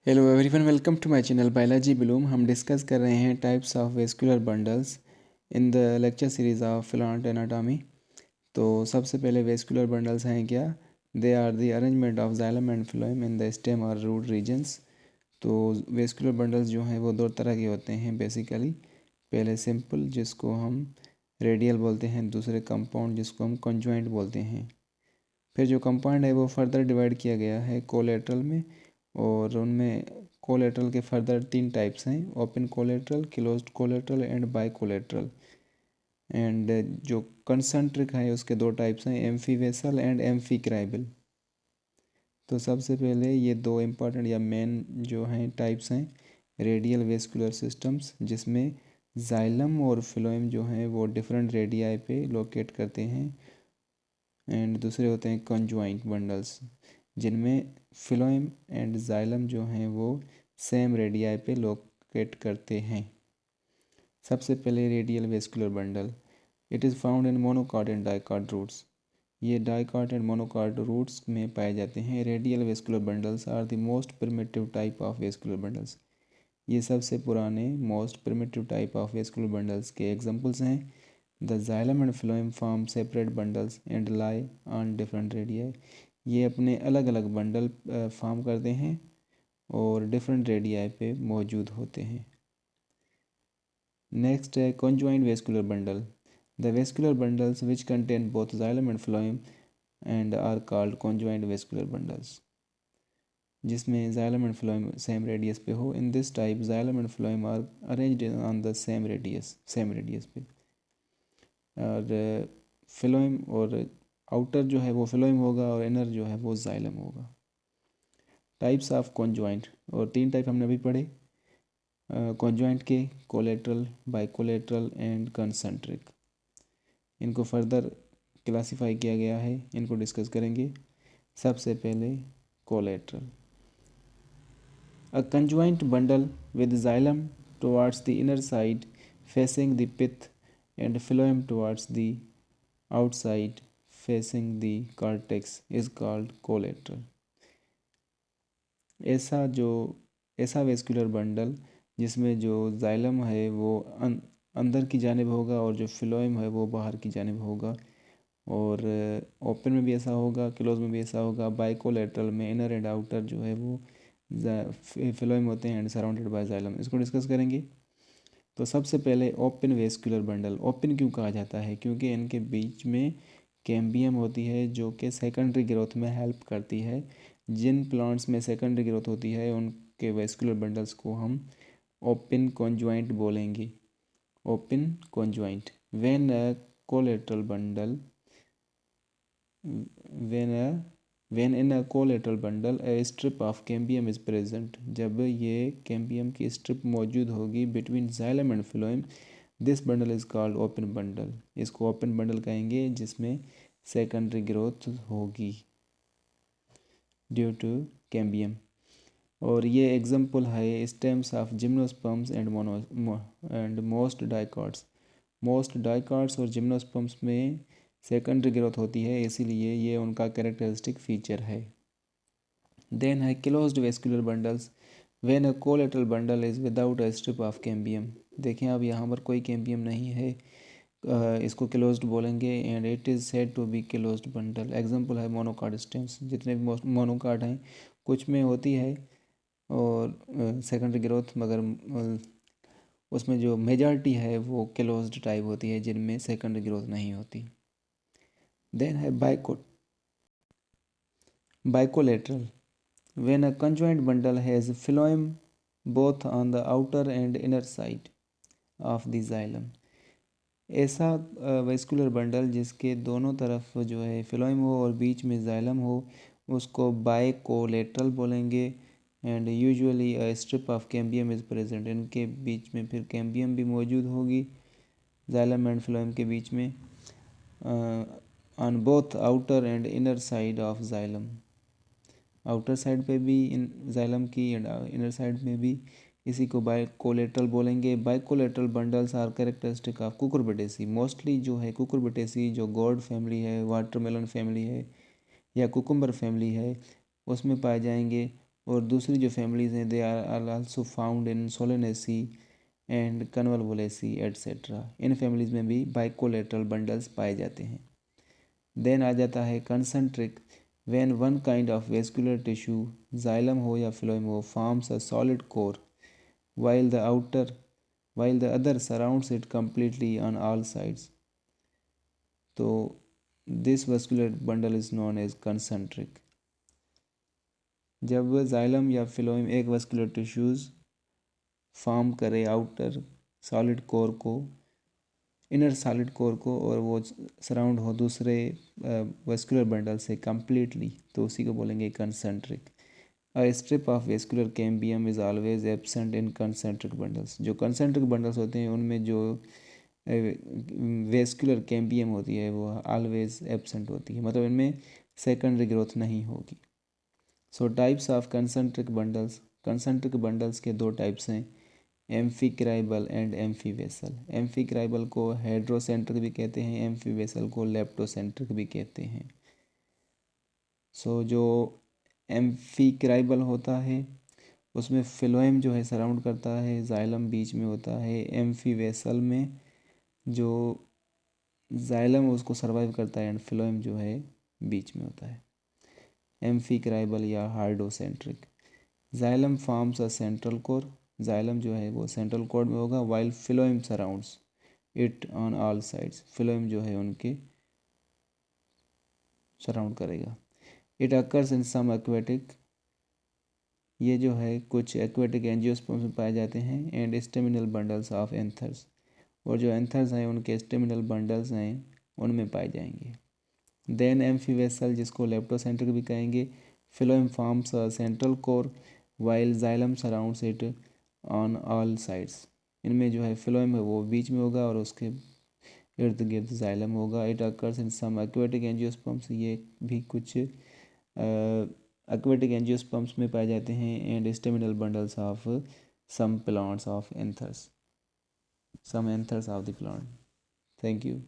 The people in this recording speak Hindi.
Hello everyone, welcome to my channel biology bloom. हम डिस्कस कर रहे हैं types of vascular bundles in the lecture series of plant anatomy. तो सबसे पहले वेस्कुलर बंडल्स हैं क्या? They are the arrangement of xylem and phloem in the stem और रूट रीजन्स। तो वेस्कुलर बंडल्स जो हैं वो दो तरह के होते हैं बेसिकली। पहले सिंपल, जिसको हम रेडियल बोलते हैं, दूसरे कंपाउंड जिसको हम कंजॉइंट बोलते हैं। फिर जो कंपाउंड है वो फर्दर डिवाइड किया गया है कोलेट्रल में, और उनमें कोलेट्रल के फर्दर 3 टाइप्स हैं: open collateral, closed collateral and by collateral. And जो कंसंट्रिक है उसके 2 टाइप्स हैं, amphi vessel and amphi scribble. तो सबसे पहले ये 2 इम्पॉर्टेंट या मेन जो हैं टाइप्स हैं रेडियल वेस्कुलर सिस्टम्स, जिसमें जाइलम और फ्लोएम जो हैं वो डिफरेंट रेडियाई पे लोकेट करते हैं। एंड दूसरे होते हैं कंजॉइंट बंडल्स, जिनमें फ्लोएम एंड जाइलम जो हैं वो सेम रेडियाई पे लोकेट करते हैं। सबसे पहले radial vascular bundle, it is found in monocot and dicot roots. ये डाइकॉट एंड मोनोकॉट रूट्स में पाए जाते हैं। Radial vascular bundles are the most primitive type of vascular bundles. ये सबसे पुराने most primitive type of vascular bundles के एग्जांपल्स हैं। The xylem and phloem form separate bundles and lie on different radii. ये अपने अलग अलग बंडल फॉर्म करते हैं और डिफरेंट रेडियाई पे मौजूद होते हैं। नेक्स्ट है conjoint vascular bundle. The vascular bundles which contain both xylem and phloem and are called conjoint vascular bundles, जिसमें xylem and phloem same radius पे हो। In this type xylem and phloem are arranged on the same radius पे। और फ्लोएम और आउटर जो है वो फ्लोएम होगा और इनर जो है वो जाइलम होगा। टाइप्स ऑफ कॉन्जॉइंट, और 3 टाइप हमने अभी पढ़े कॉन्जॉइंट के: कोलेट्रल, बाइकोलेट्रल एंड कंसंट्रिक। इनको फर्दर क्लासीफाई किया गया है, इनको डिस्कस करेंगे। सबसे पहले collateral, a conjoint bundle with xylem towards the inner side facing the pith and phloem towards the outside facing the cortex is called collateral. ऐसा वेस्कुलर बंडल जिसमें जो जाइलम है वो अंदर की जानिब होगा और जो फ्लोएम है वो बाहर की जानिब होगा। और ओपन में भी ऐसा होगा, क्लोज में भी ऐसा होगा। बाइकोलेटरल में इनर एंड आउटर जो है वो फ्लोएम होते हैं एंड सराउंडेड बाय जाइलम। इसको डिस्कस करेंगे। तो सबसे पहले ओपन वेस्कुलर बंडल। ओपन क्यों कहा जाता है? क्योंकि इनके बीच में कैम्बियम होती है जो कि सेकेंडरी ग्रोथ में हेल्प करती है। जिन प्लांट्स में सेकेंडरी ग्रोथ होती है उनके वेस्कुलर बंडल्स को हम ओपन कॉन्जॉइंट बोलेंगे। Open conjoint. When a collateral bundle when in a collateral bundle a strip of cambium is present, जब ये कैम्बियम की स्ट्रिप मौजूद होगी between xylem and phloem, this bundle is called open bundle. इसको ओपन बंडल कहेंगे जिसमें सेकेंडरी ग्रोथ होगी ड्यू टू कैम्बियम। और ये एग्जांपल है stems of gymnosperms and most dicots और जिम्नोस्पर्म्स में सेकेंडरी ग्रोथ होती है, इसीलिए ये उनका कैरेक्टरिस्टिक फीचर है। देन है closed vascular bundles when a collateral bundle is without a strip of cambium. देखें अब यहाँ पर कोई कैम्बियम नहीं है, इसको क्लोज्ड बोलेंगे and it is said to be closed bundle. Example है मोनोकार्ड स्टेम्स। जितने भी मोनोकार्ड हैं कुछ में होती है और सेकेंडरी ग्रोथ, मगर उसमें जो मेजॉरिटी है वो क्लोज्ड टाइप होती है जिनमें सेकेंडरी ग्रोथ नहीं होती। देन है bicollateral when a conjoint bundle has phloem both on the outer and inner side of the xylem। ऐसा वेस्कुलर बंडल जिसके दोनों तरफ जो है फ्लोएम हो और बीच में जाइलम हो उसको बाइकोलेटरल बोलेंगे। And usually a strip of cambium is present. इनके बीच में फिर कैम्बियम भी मौजूद होगी जाइलम एंड फ्लोएम के बीच में, on both outer and inner side of xylem. Outer side पे भी इन जाइलम की एंड इनर साइड में भी। इसी को बाइकोलेटरल बोलेंगे। Bicollateral bundles are characteristic of cucurbitaceae. Mostly जो है कुकुरबिटेसी, जो गोर्ड फैमिली है, वाटरमेलन फैमिली है या कुकुम्बर फैमिली है, उसमें पाए जाएंगे। और दूसरी जो फैमिलीज़ हैं they are also found in Solanaceae and Convolvulaceae etcetera. इन फैमिलीज़ में भी बाइकोलेटरल बंडल्स पाए जाते हैं। देन आ जाता है concentric, when one kind of vascular tissue, xylem हो या फ्लोएम हो, forms a solid core while the other surrounds it completely on all sides. तो this vascular bundle is known as concentric. जब जाइलम या फिलोएम एक वस्कुलर टिश्यूज़ फॉर्म करे आउटर सॉलिड कोर को, इनर सॉलिड कोर को, और वो सराउंड हो दूसरे वस्कुलर बंडल से कम्प्लीटली, तो उसी को बोलेंगे concentric. A strip of vascular cambium is always absent in concentric bundles. जो concentric bundles होते हैं उनमें जो वेस्कुलर कैम्बियम होती है वो ऑलवेज एब्सेंट होती है, मतलब इनमें सेकेंडरी ग्रोथ नहीं होगी। So types of concentric bundles, concentric bundles के दो टाइप्स हैं, एम्फीक्राइबल एंड एम्फीवेसल। एम्फीक्राइबल को हेड्रोसेंट्रिक भी कहते हैं, एम्फीवेसल को लेप्टोसेंट्रिक भी कहते हैं। सो जो एम्फीक्राइबल होता है उसमें फिलोएम जो है सराउंड करता है, जाइलम बीच में होता है। एम्फीवेसल में जो जाइलम उसको सर्वाइव करता है एंड फिलोएम जो है बीच में होता है। एम्फीक्राइबल या hadrocentric, xylem forms a central core, xylem जो है वो सेंट्रल कोर में होगा, while phloem surrounds it on all sides, phloem जो है उनके सराउंड करेगा। It occurs in some aquatic, ये जो है कुछ एक्वेटिक एंजियोस्पर्म्स में पाए जाते हैं, and staminal bundles of anthers, और जो एंथर्स हैं उनके स्टेमिनल बंडल्स हैं उनमें पाए जाएंगे। देन एम्फीवेसल, जिसको लेप्टोसेंट्रिक भी कहेंगे, phloem forms a central core while xylem surrounds it on all sides, इनमें जो है फिलोएम है वो बीच में होगा और उसके इर्द गिर्द जाइलम होगा। It occurs in some aquatic angiosperms, ये भी कुछ एक्वेटिक एंजियोस्पर्म्स में पाए जाते हैं, and staminal bundles of some plants of anthers, some anthers of the plant. Thank you.